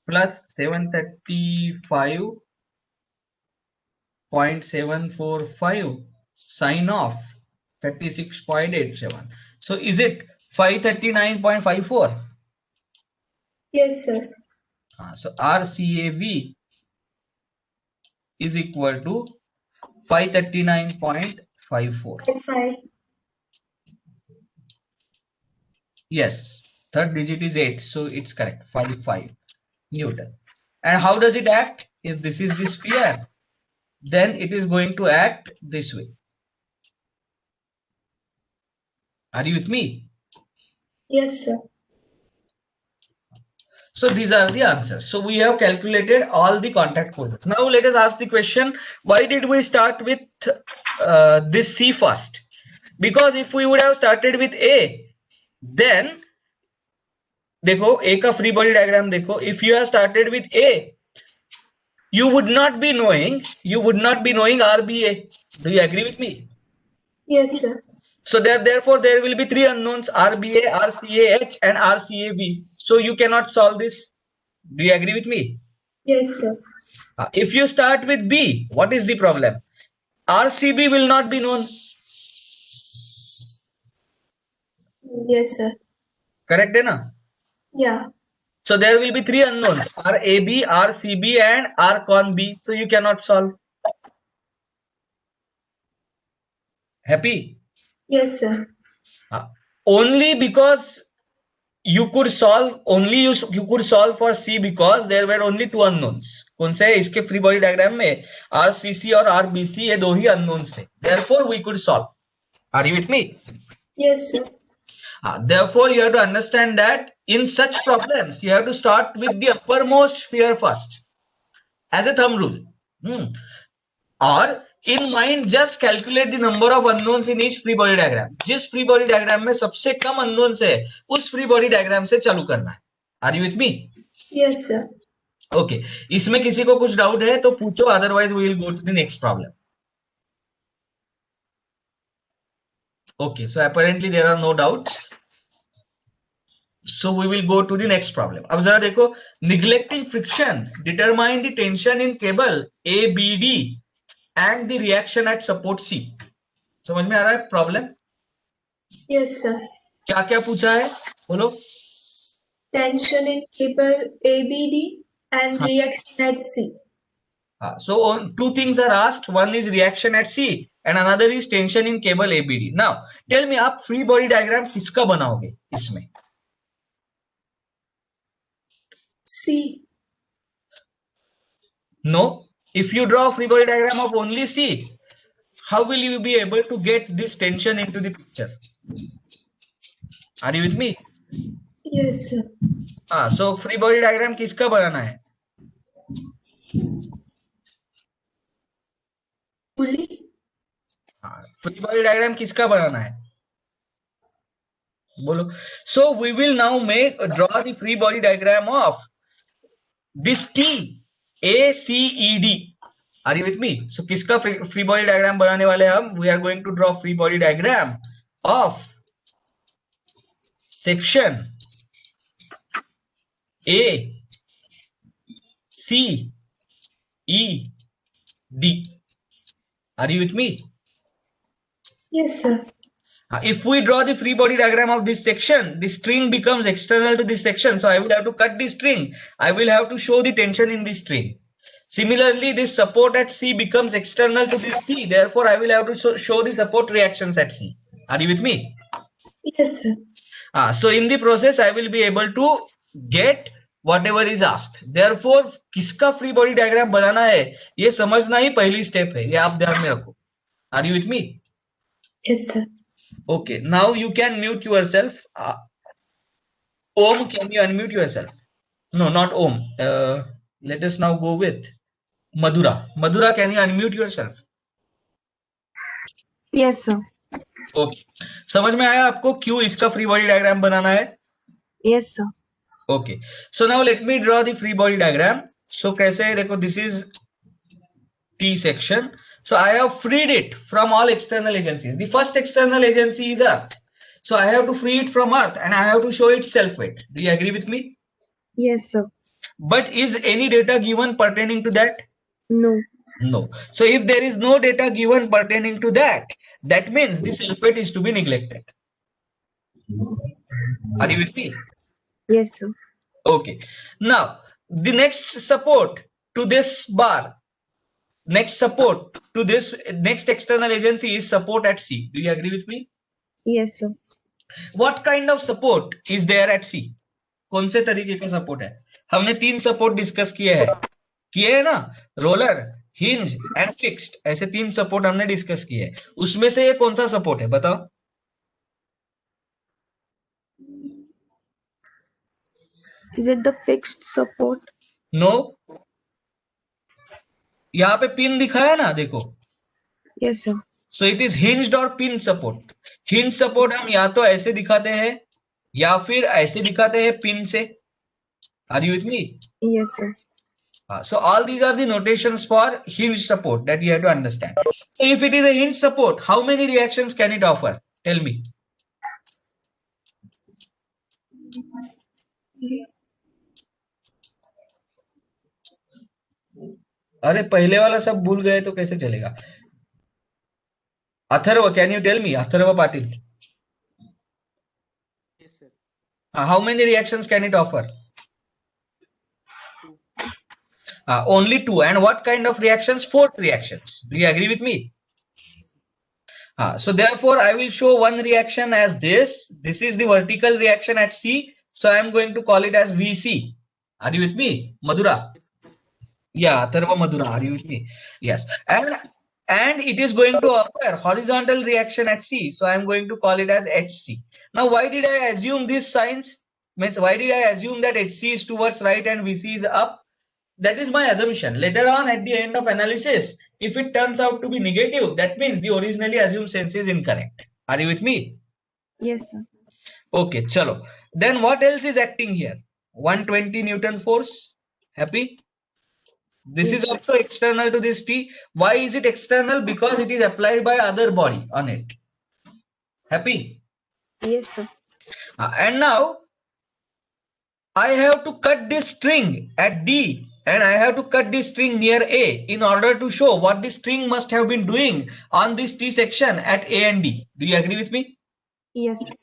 plus 735.745 sine of 36.87. So is it 539.54? Yes, sir. So RCAB is equal to 539.54. 5. Yes, third digit is 8, so it's correct. 55 Newton. And how does it act? If this is the sphere, then it is going to act this way. Are you with me? Yes, sir. So these are the answers. So we have calculated all the contact forces. Now let us ask the question, why did we start with this C first? Because if we would have started with A, then देखो A का free body diagram देखो, if you have started with A, you would not be knowing RBA. Do you agree with me? Yes, sir. So therefore there will be 3 unknowns, RBA, RCAH and RCAB. So you cannot solve this. Do you agree with me? Yes, sir. If you start with B, what is the problem? RCB will not be known. Yes, sir. Correct, है ना? Yeah. So there will be 3 unknowns, RAB, RCB and RCon B. So you cannot solve. Happy? Yes, sir. Only because you could solve for C because there were only 2 unknowns. कौन से इसके free body diagram में RCC और RBC ये 2 ही unknowns थे. Therefore we could solve. Are you with me? Yes, sir. Therefore you have to understand that in such problems you have to start with the uppermost sphere first as a thumb rule. Or in mind just calculate the number of unknowns in each free body diagram. जिस free body diagram में सबसे कम unknowns है उस free body diagram से चालू करना है. Are you with me? Yes, sir. Okay. इसमें किसी को कुछ डाउट है तो पूछो, otherwise we will go to the next problem. Okay, so apparently there are no doubts. So we will go to the next problem. अब जरा देखो, neglecting friction determine the tension in cable ABD and the reaction at support C. समझ में आ रहा है problem? Yes, sir. क्या क्या पूछा है बोलो. Tension in cable ABD and reaction at C. So 2 things are asked. One is reaction at C and another is tension in cable ABD. Now tell me, आप free body diagram किसका बनाओगे इसमें? C. No, if you draw a free body diagram of only C, how will you be able to get this tension into the picture? Are you with me? Yes, sir. हाँ, so free body diagram किसका बनाना है? Pulley. हाँ, free body diagram किसका बनाना है? बोलो. So we will now draw the free body diagram of this T A C E D. Are you with me? So किसका free body diagram बनाने वाले हम? We are going to draw free body diagram of section A C E D. Are you with me? Yes, sir. If we draw the free body diagram of this section, the string becomes external to this section. So I will have to cut the string. I will have to show the tension in the string. Similarly, this support at C becomes external to this T. Therefore, I will have to show the support reactions at C. Are you with me? Yes, sir. So in the process, I will be able to get whatever is asked. Therefore, किसका free body diagram बनाना है, ये समझना ही पहली step है. ये आप ध्यान में रखो. Are you with me? Yes, sir. Okay, now you can mute yourself. Om, can you unmute yourself? No, not Om. Let us now go with Madhura. Madhura, can you unmute yourself? Yes, sir. Okay. समझ में आया आपको क्यों इसका free body diagram बनाना है? Yes, sir. Okay. So now let me draw the free body diagram. So कैसे है देखो, this is T section. So I have freed it from all external agencies. The first external agency is Earth. So I have to free it from Earth and I have to show its self weight. Do you agree with me? Yes, sir. But is any data given pertaining to that? No. No. So if there is no data given pertaining to that, that means the self weight is to be neglected. Are you with me? Yes, sir. Okay. Now the next support to this bar, next support to this next external agency is support at C. Do you agree with me? Yes, sir. What kind of support is there at C? कौन से तरीके का support है? हमने 3 support discuss किए हैं ना, roller, hinge and fixed, ऐसे 3 सपोर्ट हमने डिस्कस किए हैं. उसमें से ये कौन सा सपोर्ट है बताओ? Is it the fixed support? No. यहाँ पे पिन दिखा है ना, देखो. Yes, sir. So it is hinged और पिन सपोर्ट. हिंज सपोर्ट हम या तो ऐसे दिखाते हैं या फिर ऐसे दिखाते हैं पिन से. Are you with me? Yes, sir. So all these are the notations for hinge support that you have to understand. So if it is a hinge support, how many reactions can it offer? Tell me. अरे पहले वाला सब भूल गए तो कैसे चलेगा? Atharva, can you tell me? Atharva Patil. Yes, sir. How many reactions can it offer? Only 2. And what kind of reactions? 4 reactions. Do you agree with me? So therefore, I will show one reaction as this. This is the vertical reaction at C. So I am going to call it as VC. Are you with me, Madhura? Yeah, Atharva Madhura. Are you with me? Yes. And it is going to offer horizontal reaction at C. So I am going to call it as HC. Now, why did I assume these signs? Means why did I assume that HC is towards right and VC is up? That is my assumption. Later on at the end of analysis, if it turns out to be negative, that means the originally assumed sense is incorrect. Are you with me? Yes, sir. Okay, chalo. Then what else is acting here? 120 Newton force. Happy? This is also external to this T. Why is it external? Because it is applied by other body on it. Happy? Yes, sir. And now I have to cut this string at D and I have to cut this string near A in order to show what this string must have been doing on this T section at A and D. Do you agree with me? Yes, sir.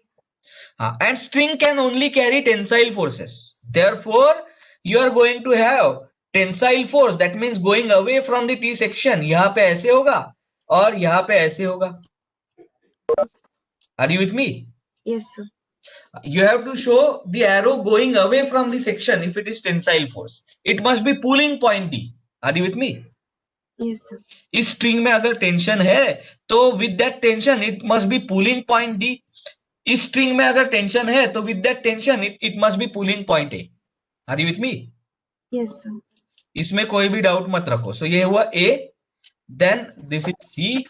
And string can only carry tensile forces. Therefore, you are going to have tensile force. That means going away from the T section. यहाँ पे ऐसे होगा और यहाँ पे ऐसे होगा. Are you with me? Yes, sir. You have to show the arrow going away from the section if it is tensile force. It must be pulling point D. Are you with me? Yes, sir. इस string में अगर tension है तो with that tension it must be pulling point D. इस string में अगर tension है तो with that tension it must be pulling point A. Are you with me? Yes, sir. इसमें कोई भी डाउट मत रखो. सो ये हुआ A, then this is C,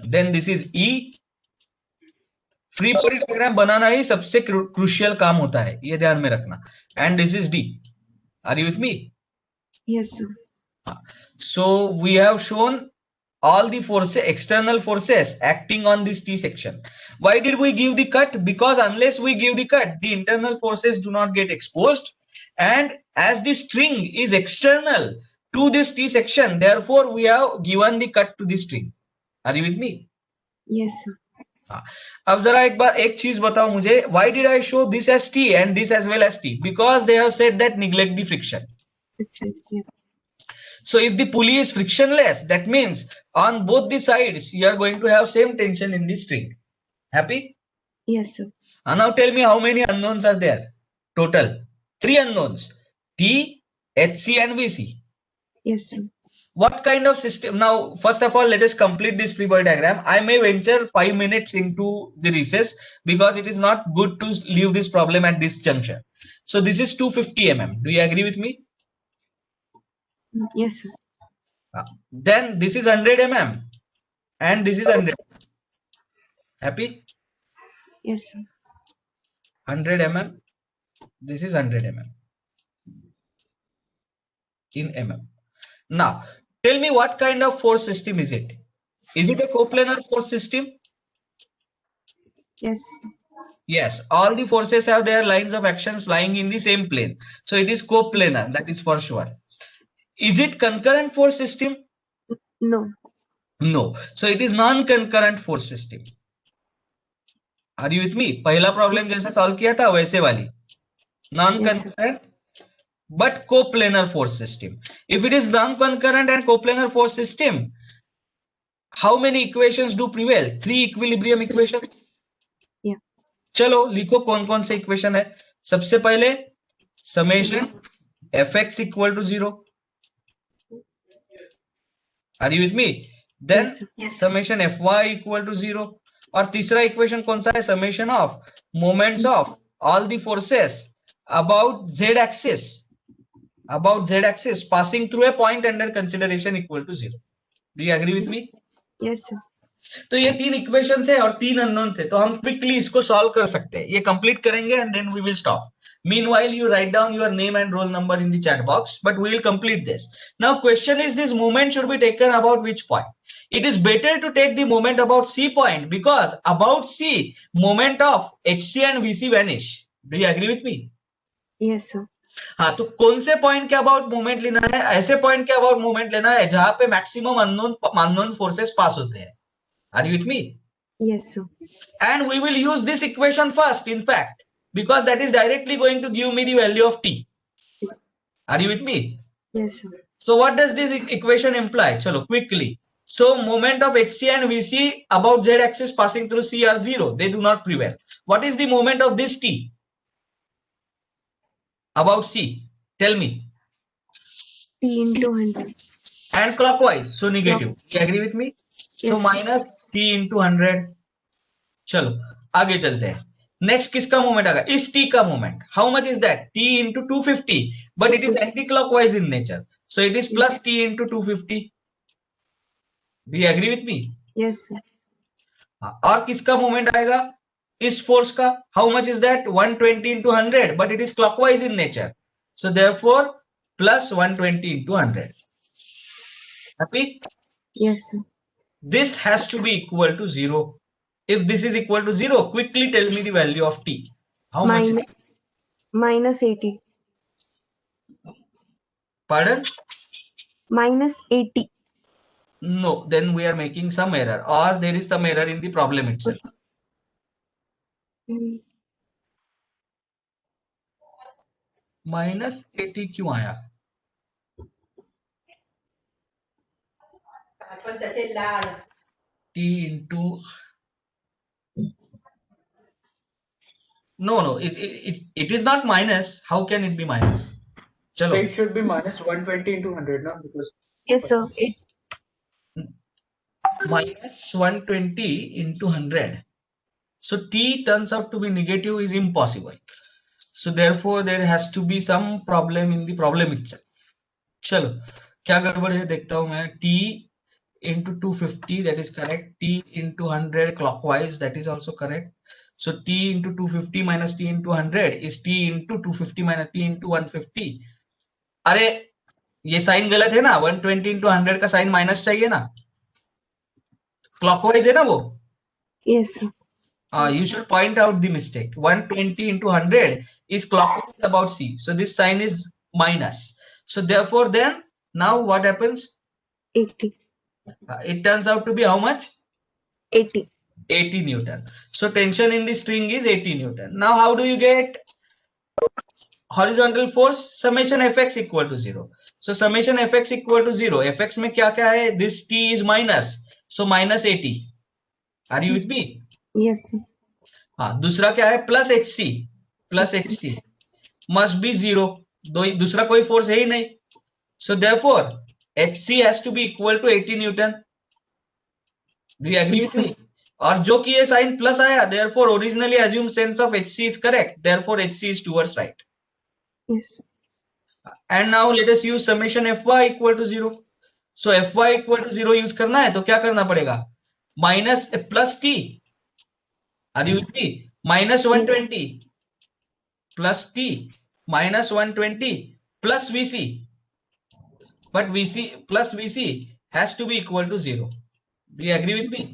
then this is E. Free body diagram बनाना ही सबसे क्रूशियल काम होता है, ये ध्यान में रखना. And this is D. Are you with me? Yes, sir. So we have shown all the forces, external forces acting on this T section. Why did we give the cut? Because unless we give the cut, the internal forces do not get exposed. And as the string is external to this T section, therefore we have given the cut to the string. Are you with me? Yes, sir. अब जरा एक बार एक चीज बताओ मुझे. Why did I show this as T and this as well as T? Because they have said that neglect the friction. Yeah. So if the pulley is frictionless, that means on both the sides you are going to have same tension in the string. Happy? Yes, sir. And now tell me how many unknowns are there? Total 3 unknowns: T, HC and VC. Yes, sir. What kind of system? Now first of all, let us complete this free body diagram. I may venture 5 minutes into the recess because it is not good to leave this problem at this juncture. So this is 250 mm. Do you agree with me? Yes, sir. Then this is 100 mm and this is 100. Happy? Yes, sir. 100 mm. This is 100 mm in mm. Now tell me what kind of force system is it? Is it a coplanar force system? Yes. Yes, all the forces have their lines of actions lying in the same plane. So it is coplanar, that is for sure. Is it concurrent force system? No. No. So it is non-concurrent force system. Are you with me? पहला problem जैसे solve किया था वैसे वाली. Non-concurrent but coplanar force system. If it is non-concurrent and coplanar force system, how many equations do prevail? 3 equilibrium equations. Yeah. चलो लिखो कौन कौन से इक्वेशन है. सबसे पहले summation fx equal to 0. Are you with me? Then Yes, sir. Yes. summation fy equal to 0. और तीसरा इक्वेशन कौन सा है? summation of moments of all the forces about z axis passing through a point under consideration equal to 0. Do you agree with me? Yes, sir. तो ये 3 equation है और 3 unknown है, तो हम क्विकली इसको सॉल्व कर सकते हैं. ये कंप्लीट करेंगे and then we will stop. Meanwhile, you write down your name and roll number in the chat box, but we will complete this. Now, question is, this moment should be taken about which point? It is better to take the moment about C point because about C, moment of HC and VC vanish. Do you agree with me? Yes, sir. हाँ, तो कौन से point के about movement लेना है? ऐसे point के about movement लेना है जहां पे मैक्सिमम अननोन फोर्सेस पास होते हैं. Are you with me? Yes, sir. And we will use this equation first, in fact, because that is directly going to give me the value of T. Are you with me? Yes, sir. So what does this equation imply? Chalo, quickly. So moment of HC and VC about Z axis passing through C are 0. They do not prevail. What is the moment of this T about C? Tell me. T into 100. And clockwise, so negative. You agree with me? Yes, So sir. minus T into 100. चलो आगे चलते हैं. Next किसका moment आएगा? इस T का moment. How much is that? T into 250, but it is anti-clockwise in nature, so it is plus T into 250. Do you agree with me? Yes, sir. और किसका मोमेंट आएगा? इस फोर्स का. How much is that? 120 into 100, but it is clockwise in nature, so therefore plus 120 into 100. Happy? Yes, sir. This has to be equal to 0. If this is equal to 0, quickly tell me the value of T. How much is it? Minus 80. Pardon? Minus 80. No, then we are making some error, or there is some error in the problem itself. Minus 80 क्यों आया? T into no, it is not minus. How can it be minus? So Chalo. it should be minus 120 into 100 now, because Yes, sir. Minus 120 into 100. So T turns out to be negative is impossible. So therefore there has to be some problem in the problem itself. चलो क्या गड़बड़ है देखता हूं मैं. T into 250, that is correct. T into 100 clockwise, that is also correct. So T into 250 minus T into 100 is T into 250 minus T into 150. अरे ये sign गलत है ना. 120 into 100 का साइन माइनस चाहिए ना. क्लॉकवाइज है ना वो. Yes, sir. You should point out the mistake. 120 into 100 is clockwise about C. So this sign is minus. So therefore then now what happens? 80. It turns out to be how much? 80. 80 Newton. So tension in the string is 80 Newton. Now how do you get horizontal force? Summation Fx equal to 0. So summation Fx equal to 0. Fx में क्या क्या है? This T is minus. So minus 80. Are you with me? Yes, sir. हाँ, दूसरा क्या है? Plus H C. Plus H C must be 0. दूसरा कोई फोर्स है ही नहीं. So therefore H C has to be equal to 80 newton. Do you agree with me? और जो कि ये साइन प्लस आया, therefore originally assume sense of H C is correct. Therefore H C is towards right. Yes, sir. And now let us use summation F Y equal to 0. So F Y equal to 0 use करना है तो क्या करना पड़ेगा? Minus plus T. Are you with me? Minus 120 plus T minus 120 plus VC. But VC plus VC has to be equal to 0. Do you agree with me?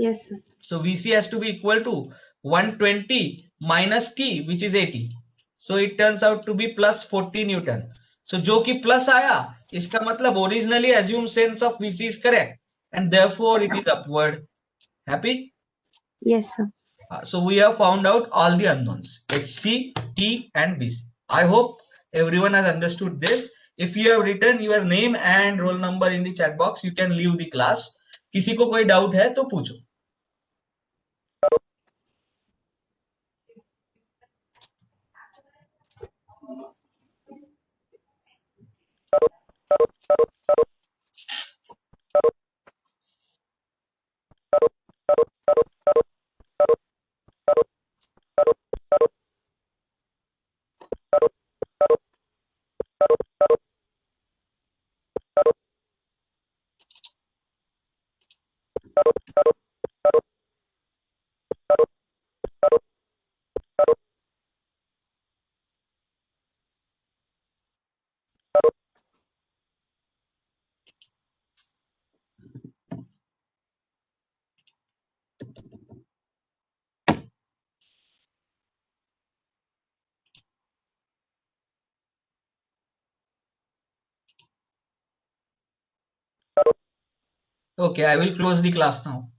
Yes, sir. So VC has to be equal to 120 minus T, which is 80. So it turns out to be plus 40 Newton. So जो कि plus आया, इसका मतलब originally assumed sense of VC is correct, and therefore it is upward. Happy? Yes, sir. So we have found out all the unknowns, HC, T and BC. I hope everyone has understood this. If you have written your name and roll number in the chat box, you can leave the class. किसी को कोई doubt है तो पूछो. Okay, I will close the class now.